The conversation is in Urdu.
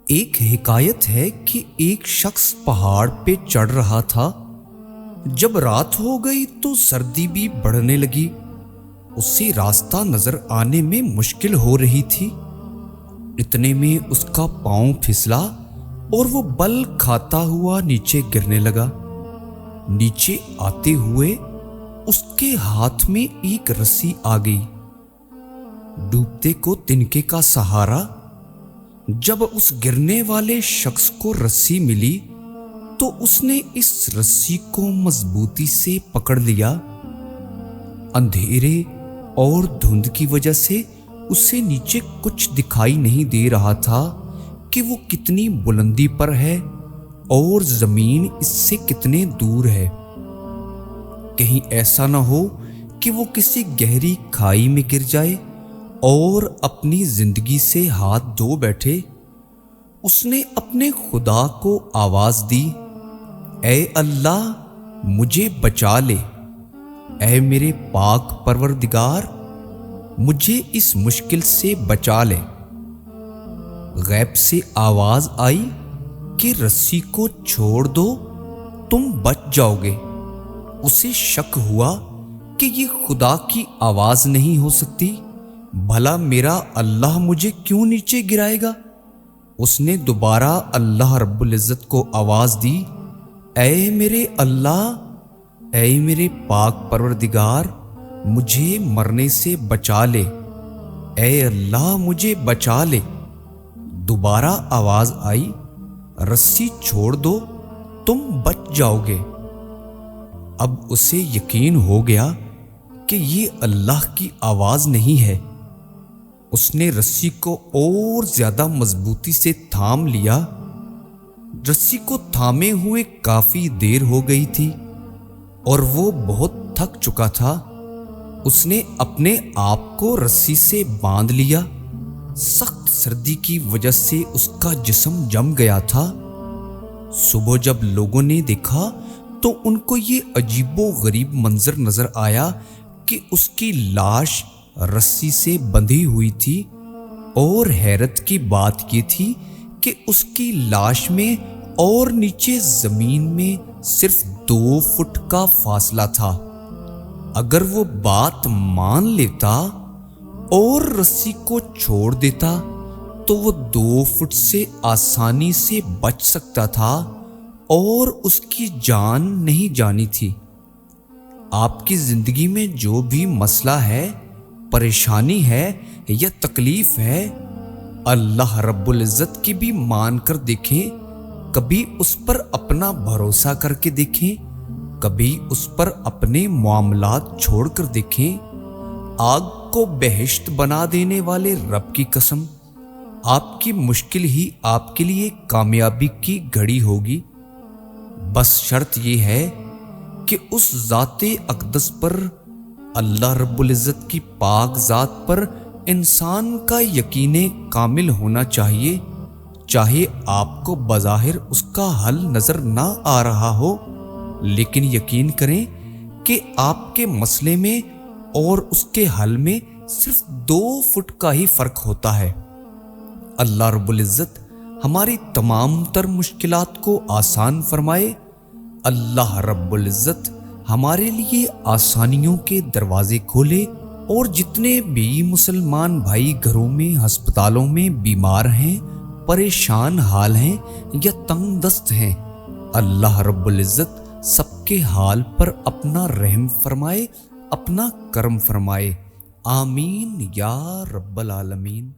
ایک حکایت ہے کہ ایک شخص پہاڑ پہ چڑھ رہا تھا۔ جب رات ہو گئی تو سردی بھی بڑھنے لگی۔ اسے راستہ نظر آنے میں مشکل ہو رہی تھی۔ اتنے میں اس کا پاؤں پھسلا اور وہ بل کھاتا ہوا نیچے گرنے لگا۔ نیچے آتے ہوئے اس کے ہاتھ میں ایک رسی آ گئی۔ ڈوبتے کو تنکے کا سہارا۔ جب اس گرنے والے شخص کو رسی ملی تو اس نے اس رسی کو مضبوطی سے پکڑ لیا۔ اندھیرے اور دھند کی وجہ سے اسے نیچے کچھ دکھائی نہیں دے رہا تھا کہ وہ کتنی بلندی پر ہے اور زمین اس سے کتنے دور ہے۔ کہیں ایسا نہ ہو کہ وہ کسی گہری کھائی میں گر جائے اور اپنی زندگی سے ہاتھ دھو بیٹھے۔ اس نے اپنے خدا کو آواز دی، اے اللہ مجھے بچا لے، اے میرے پاک پروردگار مجھے اس مشکل سے بچا لے۔ غیب سے آواز آئی کہ رسی کو چھوڑ دو، تم بچ جاؤ گے۔ اسے شک ہوا کہ یہ خدا کی آواز نہیں ہو سکتی، بھلا میرا اللہ مجھے کیوں نیچے گرائے گا؟ اس نے دوبارہ اللہ رب العزت کو آواز دی، اے میرے اللہ، اے میرے پاک پروردگار مجھے مرنے سے بچا لے، اے اللہ مجھے بچا لے۔ دوبارہ آواز آئی، رسی چھوڑ دو، تم بچ جاؤ گے۔ اب اسے یقین ہو گیا کہ یہ اللہ کی آواز نہیں ہے۔ اس نے رسی کو اور زیادہ مضبوطی سے تھام لیا۔ رسی کو تھامے ہوئے کافی دیر ہو گئی تھی اور وہ بہت تھک چکا تھا۔ اس نے اپنے آپ کو رسی سے باندھ لیا۔ سخت سردی کی وجہ سے اس کا جسم جم گیا تھا۔ صبح جب لوگوں نے دیکھا تو ان کو یہ عجیب و غریب منظر نظر آیا کہ اس کی لاش رسی سے بندھی ہوئی تھی، اور حیرت کی بات یہ تھی کہ اس کی لاش میں اور نیچے زمین میں صرف 2 فٹ کا فاصلہ تھا۔ اگر وہ بات مان لیتا اور رسی کو چھوڑ دیتا تو وہ 2 فٹ سے آسانی سے بچ سکتا تھا اور اس کی جان نہیں جانی تھی۔ آپ کی زندگی میں جو بھی مسئلہ ہے، پریشانی ہے یا تکلیف ہے، اللہ رب العزت کی بھی مان کر دیکھیں، کبھی اس پر اپنا بھروسہ کر کے دیکھیں، کبھی اس پر اپنے معاملات چھوڑ کر دیکھیں۔ آگ کو بہشت بنا دینے والے رب کی قسم، آپ کی مشکل ہی آپ کے لیے کامیابی کی گھڑی ہوگی۔ بس شرط یہ ہے کہ اس ذات اقدس پر، اللہ رب العزت کی پاک ذات پر انسان کا یقین کامل ہونا چاہیے، چاہے آپ کو بظاہر اس کا حل نظر نہ آ رہا ہو، لیکن یقین کریں کہ آپ کے مسئلے میں اور اس کے حل میں صرف 2 فٹ کا ہی فرق ہوتا ہے۔ اللہ رب العزت ہماری تمام تر مشکلات کو آسان فرمائے۔ اللہ رب العزت ہمارے لیے آسانیوں کے دروازے کھولے، اور جتنے بھی مسلمان بھائی گھروں میں، ہسپتالوں میں بیمار ہیں، پریشان حال ہیں یا تنگ دست ہیں، اللہ رب العزت سب کے حال پر اپنا رحم فرمائے، اپنا کرم فرمائے۔ آمین یا رب العالمین۔